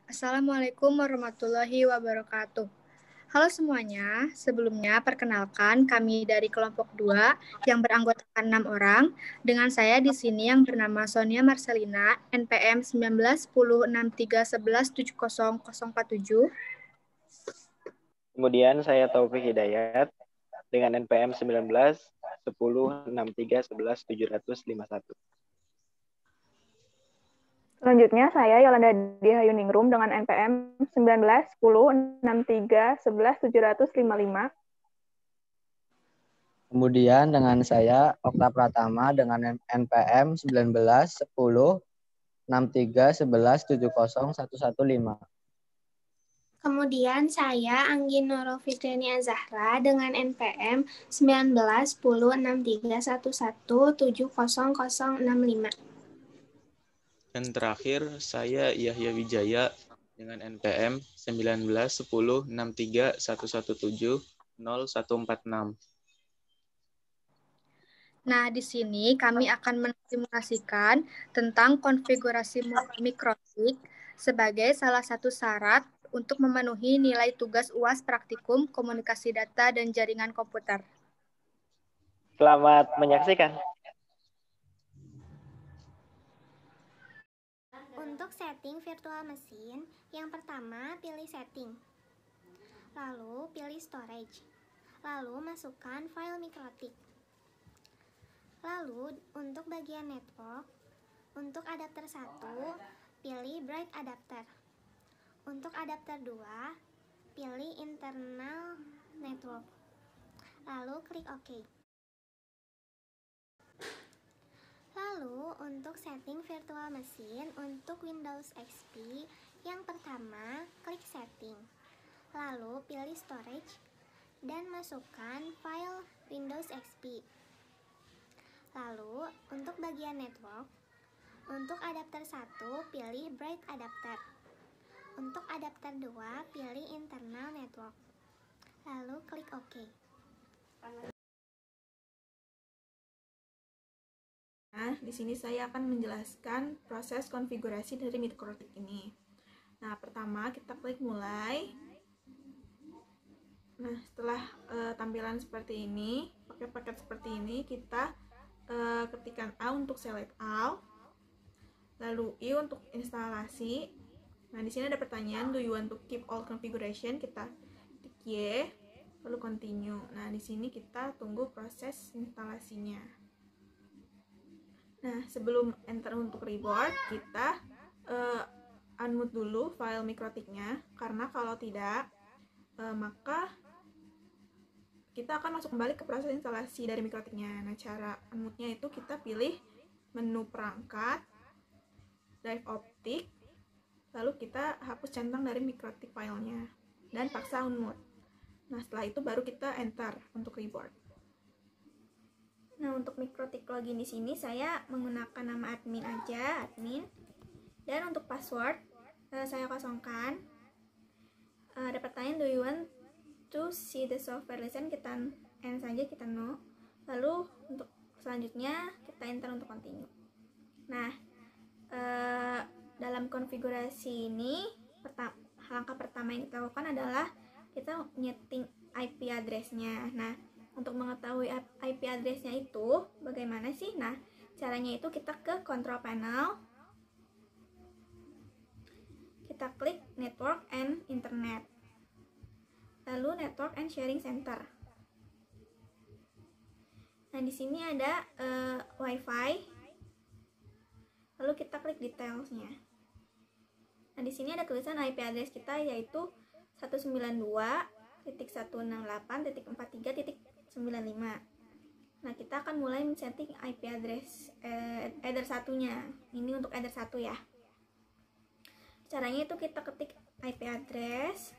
Assalamualaikum warahmatullahi wabarakatuh. Halo semuanya, sebelumnya perkenalkan kami dari kelompok 2 yang beranggotakan 6 orang. Dengan saya di sini yang bernama Sonia Marcelina, NPM 191063117047. Kemudian saya Taufik Hidayat dengan NPM 1910631171. Selanjutnya saya Yolanda Dihayuningrum dengan NPM 191063111755. Kemudian dengan saya Okta Pratama dengan NPM 19106311701115. Kemudian saya Anggi Nurul Fitriani Azahra dengan NPM 19106311700065. Dan terakhir, saya Yahya Wijaya dengan NPM 19106311700146. Nah, di sini kami akan mensimulasikan tentang konfigurasi mikrotik sebagai salah satu syarat untuk memenuhi nilai tugas UAS Praktikum Komunikasi Data dan Jaringan Komputer. Selamat menyaksikan. Untuk setting virtual mesin, yang pertama pilih setting. Lalu pilih storage. Lalu masukkan file mikrotik. Lalu untuk bagian network, untuk adapter 1, pilih bright adapter. Untuk adapter 2, pilih internal network. Lalu klik OK. Lalu untuk setting virtual mesin untuk Windows XP, yang pertama klik setting. Lalu pilih storage dan masukkan file Windows XP. Lalu untuk bagian network, untuk adapter 1 pilih bright adapter. Untuk adapter 2 pilih internal network. Lalu klik OK. Nah, di sini saya akan menjelaskan proses konfigurasi dari mikrotik ini. Nah, pertama kita klik mulai. Nah, setelah tampilan seperti ini, pakai paket seperti ini, kita ketikkan A untuk select all, lalu I untuk instalasi. Nah, di sini ada pertanyaan, do you want to keep all configuration? Kita klik Y, lalu continue. Nah, di sini kita tunggu proses instalasinya. Nah, sebelum enter untuk reboot, kita unmute dulu file mikrotiknya, karena kalau tidak, maka kita akan masuk kembali ke proses instalasi dari mikrotiknya. Nah, cara unmute-nya itu kita pilih menu perangkat, drive optik, lalu kita hapus centang dari mikrotik filenya, dan paksa unmute. Nah, setelah itu baru kita enter untuk reboot. Nah, untuk mikrotik login di sini saya menggunakan nama admin aja, admin. Dan untuk password saya kosongkan. Ada pertanyaan, do you want to see the software license? Kita N saja, kita no. Lalu untuk selanjutnya kita enter untuk continue. Nah, dalam konfigurasi ini langkah pertama yang kita lakukan adalah kita nyeting IP address-nya. Nah, untuk mengetahui IP address-nya itu bagaimana sih? Nah, caranya itu kita ke control panel, kita klik network and internet, lalu network and sharing center. Nah, di sini ada WiFi, lalu kita klik detailsnya. Nah, di sini ada tulisan IP address kita yaitu 192.168.43.95. Nah, kita akan mulai men-setting IP address header satunya. Ini untuk header 1 ya. Caranya itu kita ketik IP address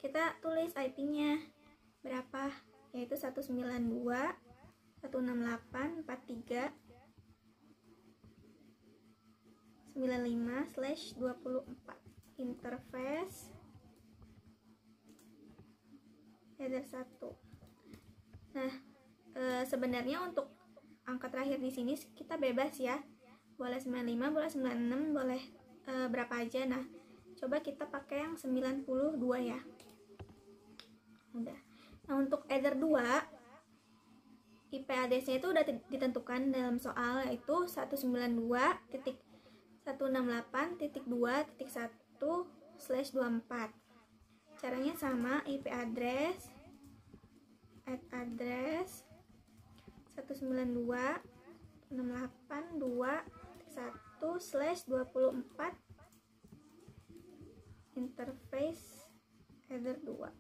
kita tulis IP-nya berapa, yaitu 192.168.43.95/24. Interface header 1. Nah, sebenarnya untuk angka terakhir di sini kita bebas ya. Boleh 95, boleh 96, boleh berapa aja. Nah, coba kita pakai yang 92 ya. Udah. Nah, untuk Ether 2 IP address-nya itu udah ditentukan dalam soal, yaitu 192.168.2.1/24. Caranya sama, IP address address 192.168.2.1/24 interface Ether 2.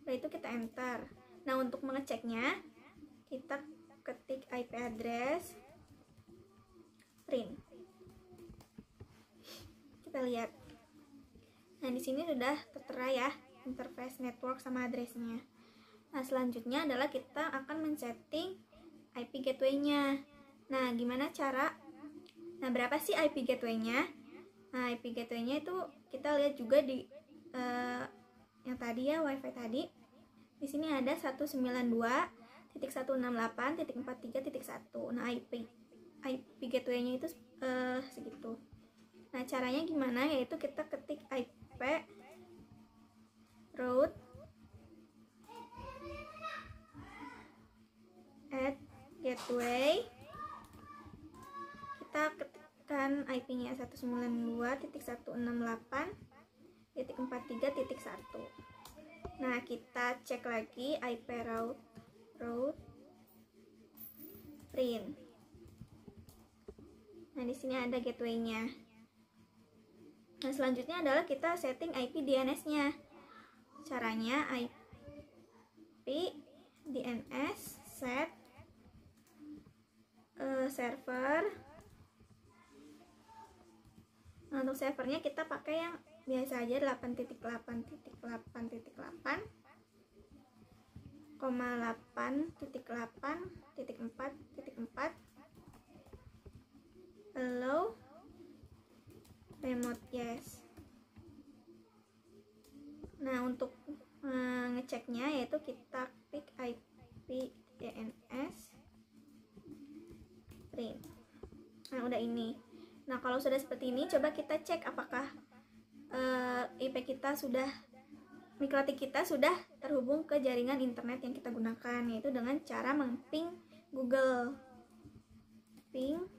Setelah itu kita enter. Nah, untuk mengeceknya kita ketik IP address print. Kita lihat. Nah, di sini sudah tertera ya interface network sama address-nya. Nah, selanjutnya adalah kita akan men-setting IP gateway-nya. Nah, gimana cara? Nah, berapa sih IP gateway-nya? Nah, IP gateway-nya itu kita lihat juga di yang tadi ya, WiFi tadi. Di sini ada 192.168.43.1. Nah, IP gateway-nya itu segitu. Nah, caranya gimana? Yaitu kita ketik IP route at gateway. Kita ketikkan IP-nya 192.168.43.1. Nah, kita cek lagi IP route print. Nah, di sini ada gateway-nya. Nah, selanjutnya adalah kita setting IP DNS-nya. Caranya IP DNS set server. Nah, untuk servernya kita pakai yang biasa aja 8.8.8.8.8.4.4 allow remote yes. Nah, untuk ngeceknya yaitu kita klik IP DNS print. Nah, udah ini. Nah, kalau sudah seperti ini, coba kita cek apakah IP kita sudah, mikrotik kita sudah terhubung ke jaringan internet yang kita gunakan, yaitu dengan cara meng-ping Google. Ping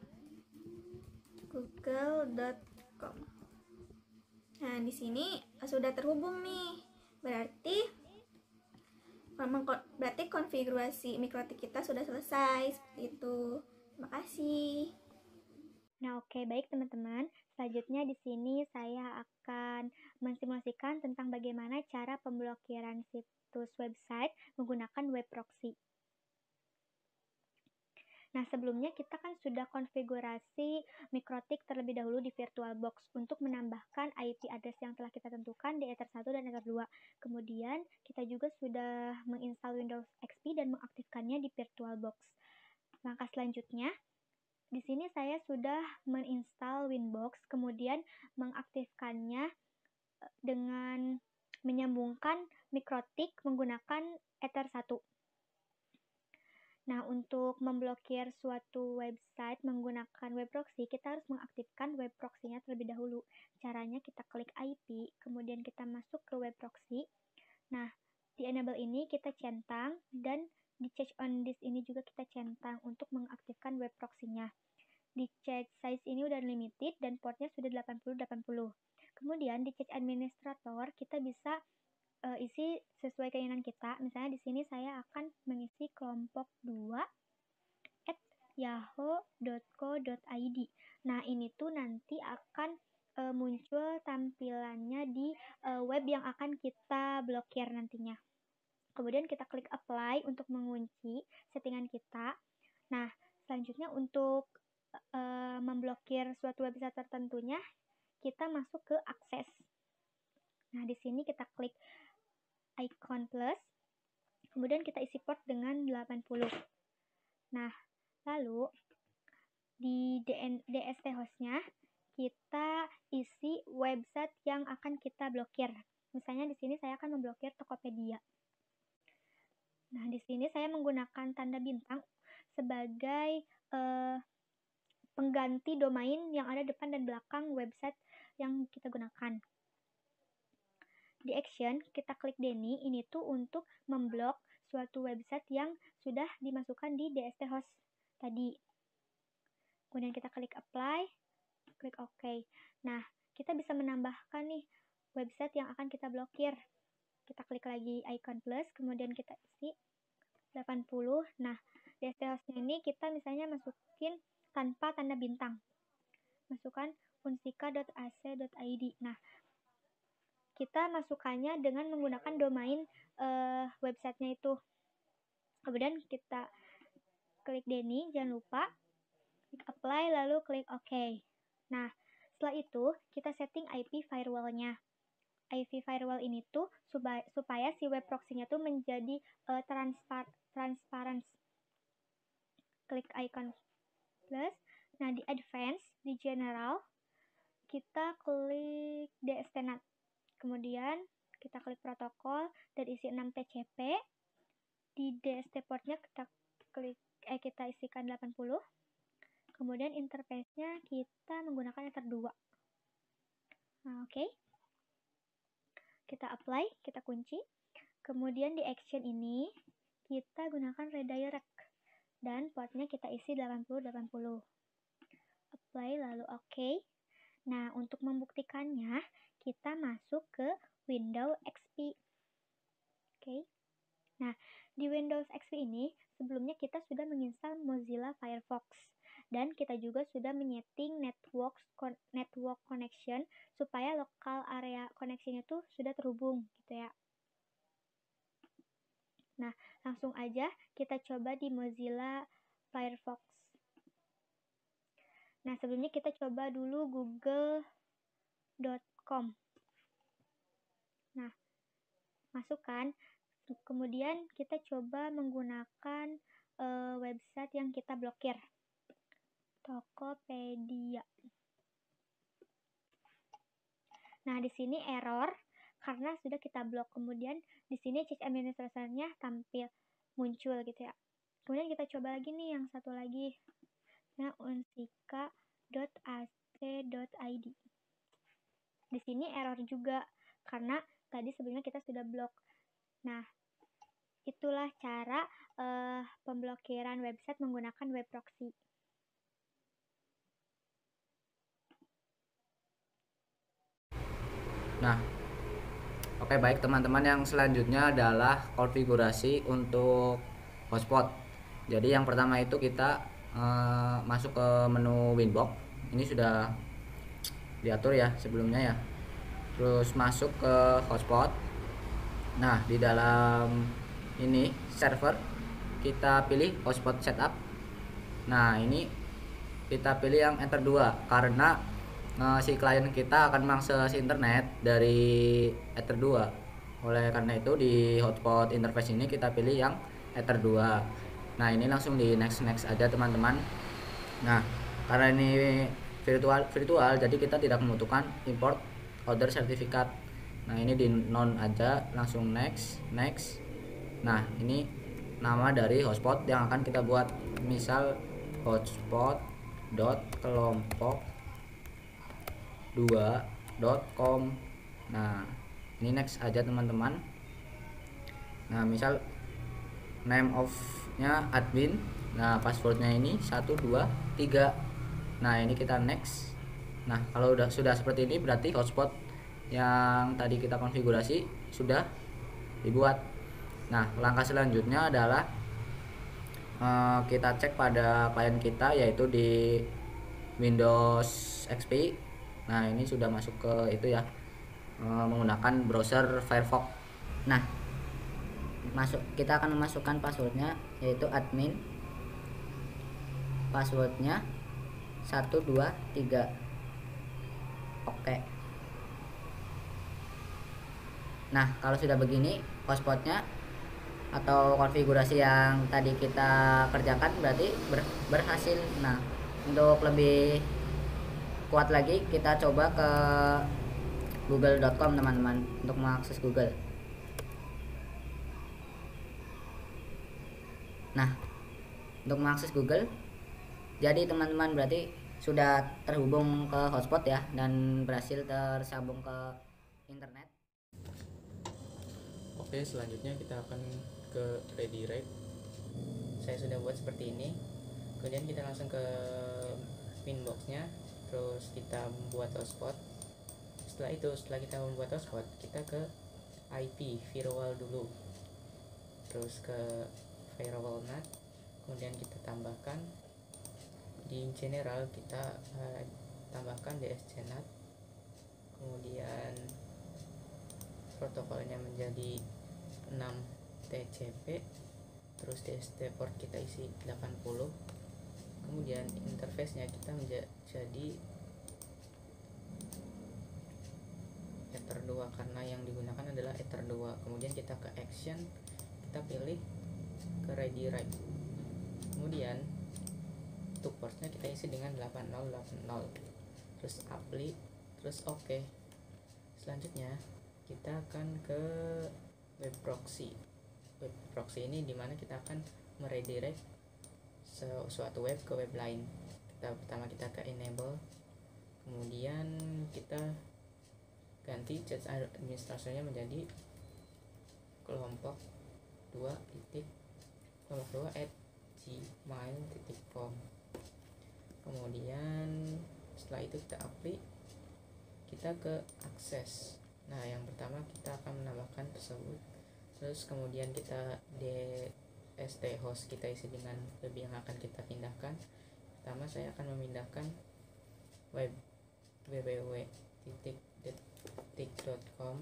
google.com. Nah, di sini sudah terhubung nih. Berarti konfigurasi mikrotik kita sudah selesai. Seperti itu. Terima kasih. Nah, oke, baik teman-teman. Selanjutnya di sini saya akan mensimulasikan tentang bagaimana cara pemblokiran situs website menggunakan web proxy. Nah, sebelumnya kita kan sudah konfigurasi mikrotik terlebih dahulu di VirtualBox untuk menambahkan IP address yang telah kita tentukan di Ether 1 dan Ether 2. Kemudian kita juga sudah menginstal Windows XP dan mengaktifkannya di VirtualBox. Langkah selanjutnya, di sini saya sudah menginstal Winbox, kemudian mengaktifkannya dengan menyambungkan mikrotik menggunakan Ether 1. Nah, untuk memblokir suatu website menggunakan web proxy, kita harus mengaktifkan web proxy-nya terlebih dahulu. Caranya kita klik IP, kemudian kita masuk ke web proxy. Nah, di enable ini kita centang, dan di change on this ini juga kita centang untuk mengaktifkan web proxy-nya. Di change size ini udah limited dan portnya sudah 8080. Kemudian di change administrator kita bisa isi sesuai keinginan kita. Misalnya di sini saya akan mengisi kelompok 2 @yahoo.co.id. Nah, ini tuh nanti akan muncul tampilannya di web yang akan kita blokir nantinya. Kemudian kita klik apply untuk mengunci settingan kita. Nah, selanjutnya untuk memblokir suatu website tertentunya, kita masuk ke akses. Nah, di sini kita klik icon plus, kemudian kita isi port dengan 80. Nah, lalu di DST hostnya kita isi website yang akan kita blokir. Misalnya di sini saya akan memblokir Tokopedia. Nah, di sini saya menggunakan tanda bintang sebagai pengganti domain yang ada depan dan belakang website yang kita gunakan. Di action, kita klik Denny, ini tuh untuk memblok suatu website yang sudah dimasukkan di DST host tadi. Kemudian kita klik apply, klik OK. Nah, kita bisa menambahkan nih website yang akan kita blokir. Kita klik lagi icon plus, kemudian kita isi 80. Nah, DST hostnya ini kita misalnya masukin tanpa tanda bintang. Masukkan unsika.ac.id. Nah, kita masukannya dengan menggunakan domain websitenya itu. Kemudian kita klik Denny, jangan lupa klik apply lalu klik OK. Nah, setelah itu kita setting IP firewall-nya. IP firewall ini tuh supaya si web proxy-nya tuh menjadi transparan. Klik icon plus. Nah, di advance, di general, kita klik DST-NAT. Kemudian kita klik protokol dan isi 6 TCP. Di DST portnya kita isikan 80. Kemudian interface-nya kita menggunakan Ether 2. Nah, oke. Kita apply, kita kunci. Kemudian di action ini kita gunakan redirect dan portnya kita isi 8080. Apply lalu oke. Nah, untuk membuktikannya kita masuk ke Windows XP. Oke. Nah, di Windows XP ini sebelumnya kita sudah menginstal Mozilla Firefox dan kita juga sudah menyeting network connection supaya lokal area koneksinya tuh sudah terhubung gitu ya. Nah, langsung aja kita coba di Mozilla Firefox. Nah, sebelumnya kita coba dulu google.com. Nah, masukkan. Kemudian kita coba menggunakan website yang kita blokir. Tokopedia. Nah, di sini error karena sudah kita blok. Kemudian di sini change administratornya tampil muncul gitu ya. Kemudian kita coba lagi nih yang satu lagi. Nah, unsika.ac.id. Di sini error juga karena tadi sebelumnya kita sudah blok. Nah, itulah cara pemblokiran website menggunakan web proxy. Nah, oke baik teman-teman, yang selanjutnya adalah konfigurasi untuk hotspot. Jadi yang pertama itu kita masuk ke menu Winbox. Ini sudah diatur ya sebelumnya ya. Terus masuk ke hotspot. Nah, di dalam ini server kita pilih hotspot setup. Nah, ini kita pilih yang enter 2 karena si klien kita akan mengakses internet dari Ether 2. Oleh karena itu di hotspot interface ini kita pilih yang Ether 2. Nah, ini langsung di next aja teman-teman. Nah, karena ini virtual jadi kita tidak membutuhkan import order certificate. Nah, ini di non aja, langsung next. Nah, ini nama dari hotspot yang akan kita buat, misal hotspot.kelompok2.com. Nah, ini next aja teman-teman. Nah, misal name of nya admin. Nah, passwordnya ini 123. Nah, ini kita next. Nah, kalau sudah seperti ini berarti hotspot yang tadi kita konfigurasi sudah dibuat. Nah, langkah selanjutnya adalah kita cek pada klien kita, yaitu di Windows XP. Nah, ini sudah masuk ke itu ya, menggunakan browser Firefox. Nah, kita akan memasukkan passwordnya, yaitu admin, passwordnya 123. Oke. Nah, kalau sudah begini hotspotnya atau konfigurasi yang tadi kita kerjakan berarti berhasil. Nah, untuk lebih kuat lagi kita coba ke google.com teman-teman, untuk mengakses Google. Nah, untuk mengakses Google. Jadi teman-teman berarti sudah terhubung ke hotspot ya dan berhasil tersambung ke internet. Oke, selanjutnya kita akan ke redirect. Saya sudah buat seperti ini. Kemudian kita langsung ke Winbox-nya, terus kita membuat hotspot. Setelah kita membuat hotspot, kita ke IP firewall dulu, terus ke firewall NAT, kemudian kita tambahkan di general, kita tambahkan DSC NAT, kemudian protokolnya menjadi 6 TCP, terus DST port kita isi 80, kemudian interface-nya kita menjadi Ether 2 karena yang digunakan adalah Ether 2. Kemudian kita ke action, kita pilih ke redirect, kemudian untuk portnya kita isi dengan 8080, terus apply, terus oke. Selanjutnya kita akan ke web proxy. Web proxy ini dimana kita akan meredirect suatu web ke web lain. Pertama kita ke enable, kemudian kita ganti chat administratornya menjadi kelompok 2@gmail.com. Kemudian setelah itu kita apply, kita ke akses. Nah, yang pertama kita akan menambahkan tersebut, terus kemudian kita DST host kita isi dengan web yang akan kita pindahkan. Pertama saya akan memindahkan web www.detik.com,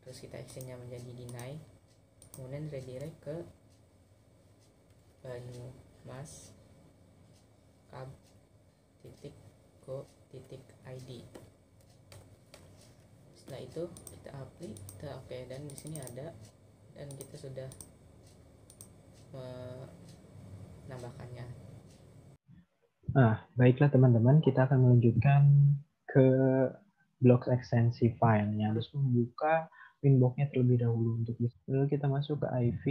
terus kita isinya menjadi deny, kemudian redirect ke banyumas.cab.go.id. Setelah itu kita apply, kita oke, dan di sini ada, dan kita sudah menambahkannya. Nah, baiklah teman-teman, kita akan melanjutkan ke blok ekstensi filenya. Harus membuka Winbox-nya terlebih dahulu untuk lalu kita masuk ke IV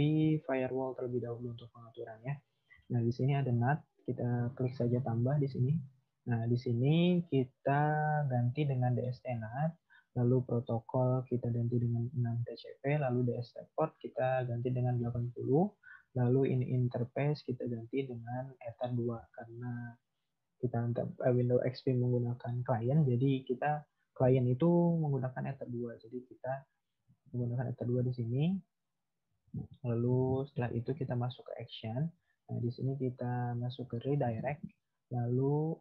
firewall terlebih dahulu untuk pengaturannya. Nah, di sini ada NAT, kita klik saja tambah di sini. Nah, di sini kita ganti dengan DST NAT, lalu protokol kita ganti dengan 6 TCP, lalu DST port kita ganti dengan 80, lalu ini interface kita ganti dengan Ether 2 karena kita Windows XP menggunakan klien, jadi kita klien itu menggunakan Ether 2, jadi kita menggunakan Ether 2 di sini. Lalu setelah itu kita masuk ke action. Nah, di sini kita masuk ke redirect, lalu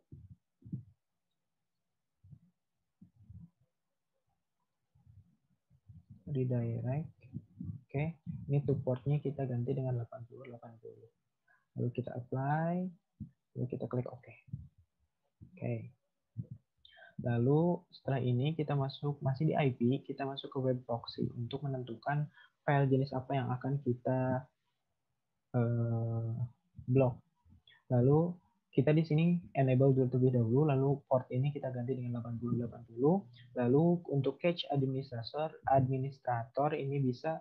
redirect. Oke, ini supportnya kita ganti dengan 80. Lalu kita apply, lalu kita klik OK. Oke. Lalu setelah ini kita masih di IP, kita masuk ke web proxy untuk menentukan file jenis apa yang akan kita blok. Lalu kita di sini enable terlebih dahulu, lalu port ini kita ganti dengan 8080. Lalu untuk cache administrator ini bisa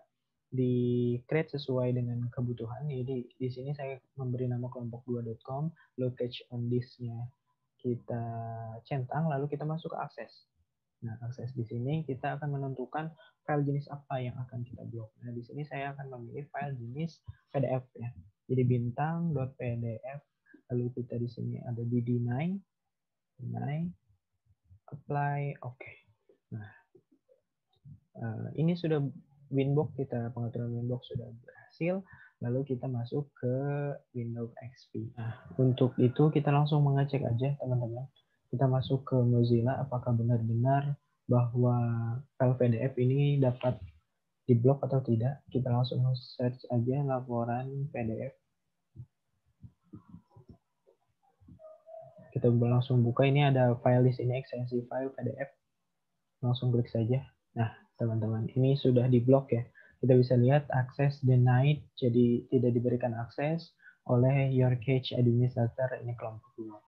di create sesuai dengan kebutuhan. Jadi di sini saya memberi nama kelompok 2.com, lalu cache on disk-nya kita centang, lalu kita masuk ke akses. Nah, akses di sini kita akan menentukan file jenis apa yang akan kita blok. Nah, di sini saya akan memilih file jenis PDF ya. Jadi bintang.pdf, lalu kita di sini ada di deny, apply, oke. Nah, ini sudah Winbox kita, pengaturan Winbox sudah berhasil. Lalu kita masuk ke Windows XP. Nah, untuk itu kita langsung mengecek aja teman-teman. Kita masuk ke Mozilla, apakah benar-benar bahwa file PDF ini dapat diblok atau tidak. Kita langsung search aja laporan PDF. Kita langsung buka, ini ada file di sini, ekstensi file PDF. Langsung klik saja. Nah, teman-teman, ini sudah diblok ya. Kita bisa lihat akses denied, jadi tidak diberikan akses oleh your cache administrator, ini kelompok 2.